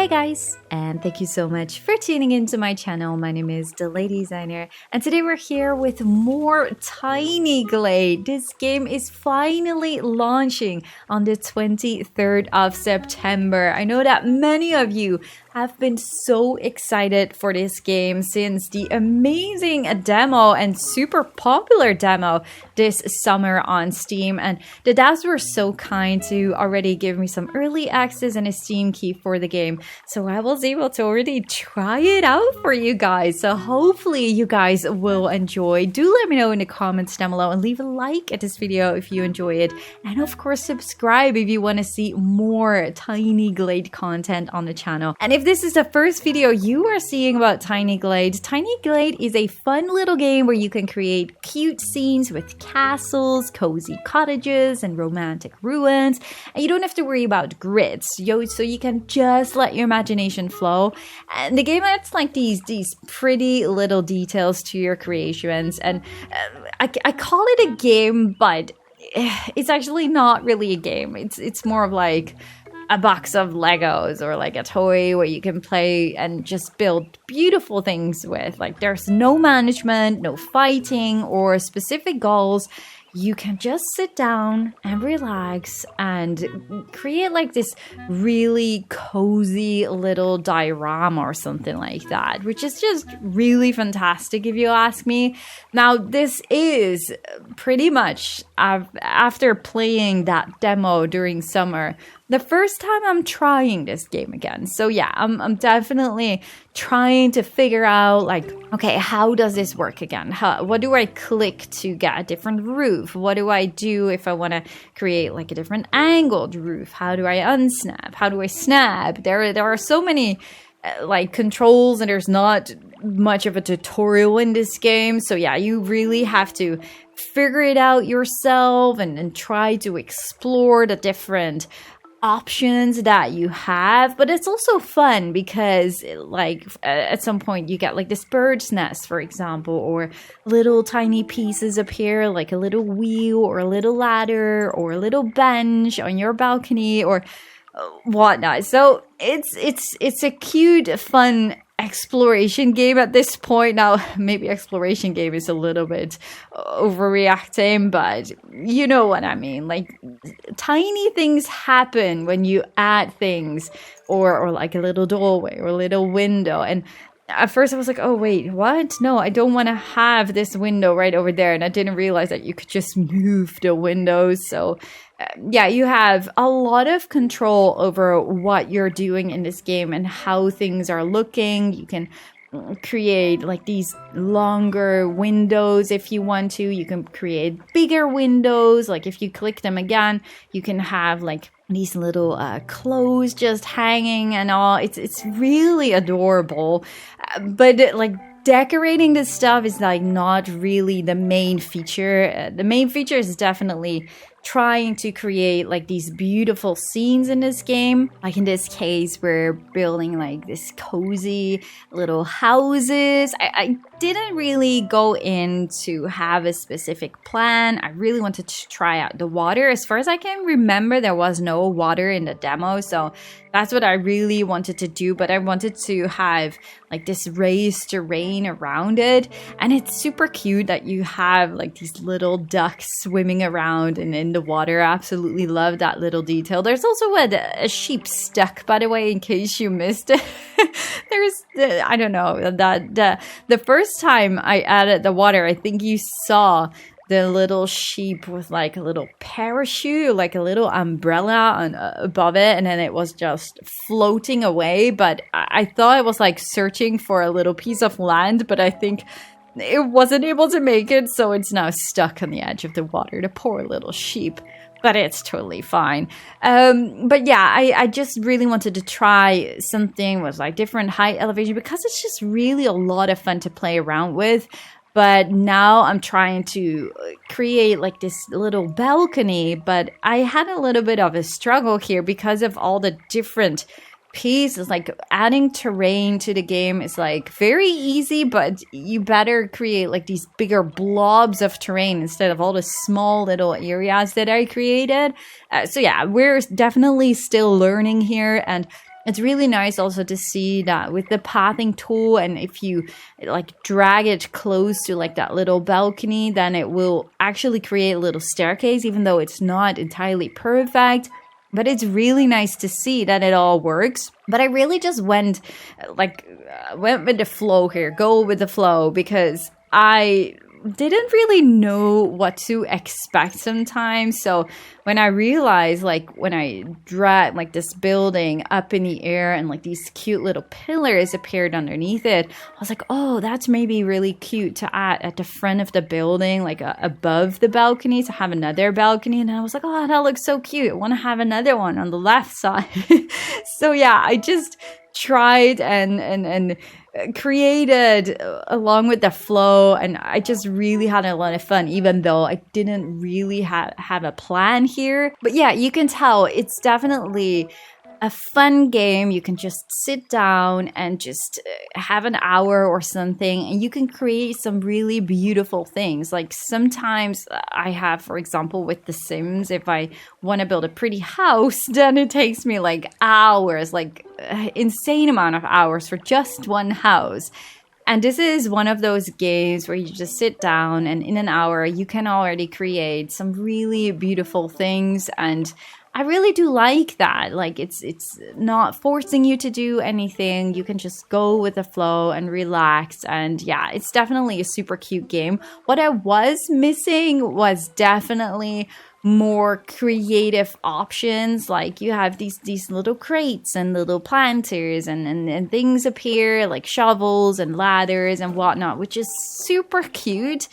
Hi guys, and thank you so much for tuning into my channel. My name is DeLadysigner, and today we're here with more Tiny Glade. This game is finally launching on the 23rd of September. I know that many of you have been so excited for this game since the amazing demo and super popular demo this summer on Steam, and the devs were so kind to already give me some early access and a Steam key for the game, so I was able to already try it out for you guys. So hopefully you guys will enjoy. Do let me know in the comments down below and leave a like at this video if you enjoy it, and of course subscribe if you want to see more Tiny Glade content on the channel. And if this is the first video you are seeing about Tiny Glade is a fun little game where you can create cute scenes with castles, cozy cottages, and romantic ruins, and you don't have to worry about grids, so you can just let your imagination flow. And the game adds like these pretty little details to your creations, and I call it a game, but it's actually not really a game. It's more of like a box of Legos or like a toy where you can play and just build beautiful things with. Like, there's no management, no fighting or specific goals. You can just sit down and relax and create like this really cozy little diorama or something like that, which is just really fantastic if you ask me. Now, this is pretty much after playing that demo during summer, the first time I'm trying this game again. So yeah, I'm definitely trying to figure out like, okay, how does this work again? What do I click to get a different roof? What do I do if I want to create like a different angled roof? How do I unsnap? How do I snap? There are so many like controls, and there's not much of a tutorial in this game. So yeah, you really have to figure it out yourself and try to explore the different options that you have. But it's also fun because like at some point you get like this bird's nest, for example, or little tiny pieces appear, like a little wheel or a little ladder or a little bench on your balcony or whatnot. So it's a cute, fun exploration game at this point. Now, maybe exploration game is a little bit overreacting, but you know what I mean. Like, tiny things happen when you add things, or like a little doorway or a little window. And at first I was like, oh wait, what? No, I don't want to have this window right over there. And I didn't realize that you could just move the windows. So yeah, you have a lot of control over what you're doing in this game and how things are looking. You can create like these longer windows if you want to. You can create bigger windows. Like, if you click them again, you can have like these little clothes just hanging and all. It's really adorable. But like, decorating this stuff is like not really the main feature. The main feature is definitely trying to create like these beautiful scenes in this game. Like in this case, we're building like this cozy little houses. I didn't really go in to have a specific plan. I really wanted to try out the water. As far as I can remember, there was no water in the demo, so that's what I really wanted to do. But I wanted to have like this raised terrain around it, and it's super cute that you have like these little ducks swimming around and in the water. I absolutely love that little detail. There's also a sheep stuck, by the way, in case you missed it. I don't know, that the first time I added the water, I think you saw the little sheep with like a little parachute, like a little umbrella above it, and then it was just floating away. But I thought it was like searching for a little piece of land, but I think it wasn't able to make it, so it's now stuck on the edge of the water, the poor little sheep. But it's totally fine. But yeah, I just really wanted to try something with like different height elevation because it's just really a lot of fun to play around with. But now I'm trying to create like this little balcony, but I had a little bit of a struggle here because of all the different pieces. Like, adding terrain to the game is like very easy, but you better create like these bigger blobs of terrain instead of all the small little areas that I created. So yeah, we're definitely still learning here, and It's really nice also to see that with the pathing tool, and if you like drag it close to like that little balcony, then it will actually create a little staircase, even though it's not entirely perfect. But it's really nice to see that it all works. But I really just went with the flow here, go with the flow, because I didn't really know what to expect sometimes. So when I realized, like, when I dragged like this building up in the air and like these cute little pillars appeared underneath it, I was like, oh, that's maybe really cute to add at the front of the building, like above the balcony, to have another balcony. And I was like, oh, that looks so cute. I want to have another one on the left side. So yeah, I just tried and created along with the flow, and I just really had a lot of fun, even though I didn't really have a plan here. But yeah, you can tell it's definitely a fun game. You can just sit down and just have an hour or something, and you can create some really beautiful things. Like sometimes I have, for example, with The Sims, if I want to build a pretty house, then it takes me like hours, like insane amount of hours for just one house. And this is one of those games where you just sit down and in an hour you can already create some really beautiful things. And I really do like that. Like it's not forcing you to do anything. You can just go with the flow and relax. And yeah, it's definitely a super cute game. What I was missing was definitely more creative options. Like you have these little crates and little planters and things appear, like shovels and ladders and whatnot, which is super cute.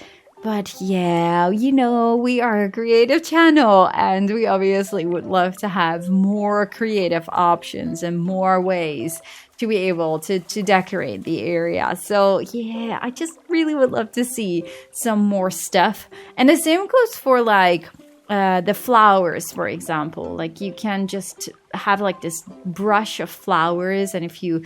But yeah, you know, we are a creative channel and we obviously would love to have more creative options and more ways to be able to decorate the area. So yeah, I just really would love to see some more stuff. And the same goes for like the flowers, for example. Like you can just have like this brush of flowers, and if you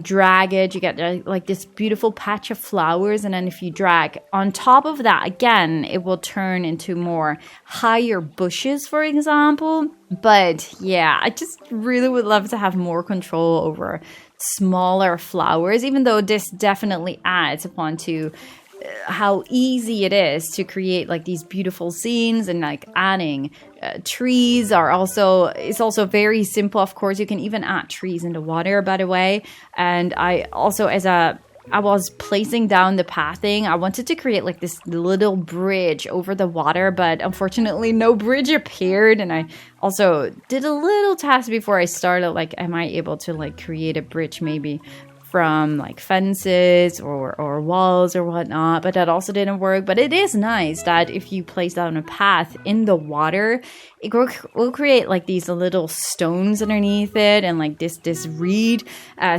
drag it, you get like this beautiful patch of flowers. And then if you drag on top of that again, it will turn into more higher bushes, for example. But yeah, I just really would love to have more control over smaller flowers, even though this definitely adds upon to how easy it is to create like these beautiful scenes. And like adding trees is also very simple. Of course, you can even add trees in the water, by the way. And I also, I was placing down the pathing, I wanted to create like this little bridge over the water, but unfortunately no bridge appeared. And I also did a little test before I started, like, am I able to like create a bridge maybe from like fences or walls or whatnot, but that also didn't work. But it is nice that if you place down a path in the water, it will create like these little stones underneath it and like this reed.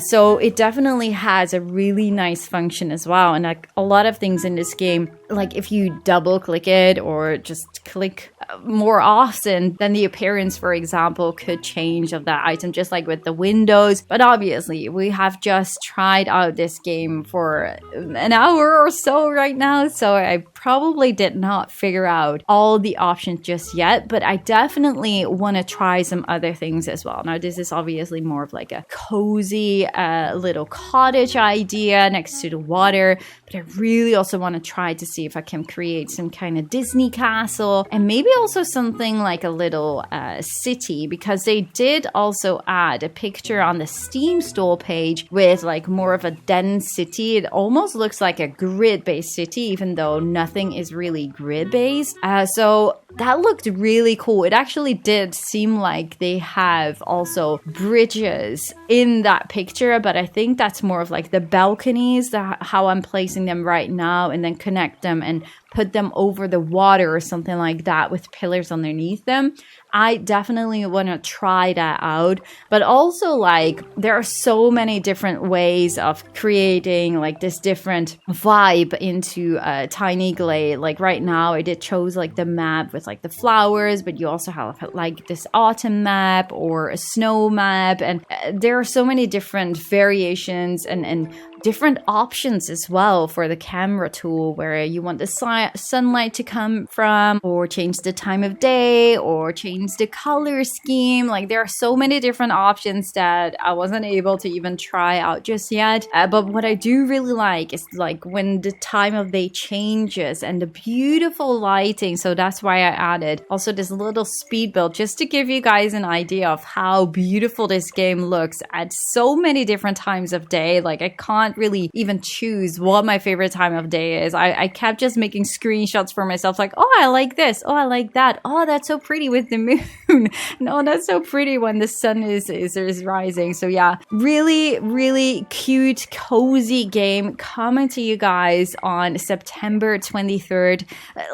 So it definitely has a really nice function as well. And like a lot of things in this game, like if you double click it or just click more often, then the appearance, for example, could change of that item, just like with the windows. But obviously we have just tried out this game for an hour or so right now, so I probably did not figure out all the options just yet, but I definitely want to try some other things as well. Now this is obviously more of like a cozy little cottage idea next to the water, but I really also want to try to see if I can create some kind of Disney castle, and maybe also something like a little city, because they did also add a picture on the Steam store page with like more of a dense city. It almost looks like a grid-based city, even though nothing is really grid-based. So that looked really cool. It actually did seem like they have also bridges in that picture, but I think that's more of like the balconies, how I'm placing them right now, and then connect them and put them over the water or something like that with pillars underneath them. I definitely want to try that out. But also, like, there are so many different ways of creating like this different vibe into Tiny Glade. Like right now I did chose like the map with like the flowers, but you also have like this autumn map or a snow map, and there are so many different variations and different options as well for the camera tool, where you want the sunlight to come from, or change the time of day, or change the color scheme. Like, there are so many different options that I wasn't able to even try out just yet. But what I do really like is like when the time of day changes and the beautiful lighting. So that's why I added also this little speed build, just to give you guys an idea of how beautiful this game looks at so many different times of day. Like, I can't really even choose what my favorite time of day is. I kept just making screenshots for myself, like, oh, I like this, oh, I like that, oh, that's so pretty with the moon, no, that's so pretty when the sun is rising. So yeah, really cute, cozy game coming to you guys on September 23rd.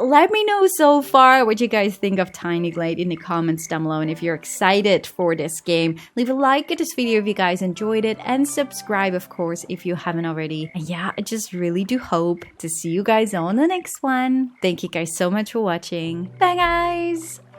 Let me know so far what you guys think of Tiny Glade in the comments down below, and if you're excited for this game, leave a like at this video if you guys enjoyed it, and subscribe, of course, if you haven't already. And yeah, I just really do hope to see you guys on the next one. Thank you guys so much for watching. Bye, guys!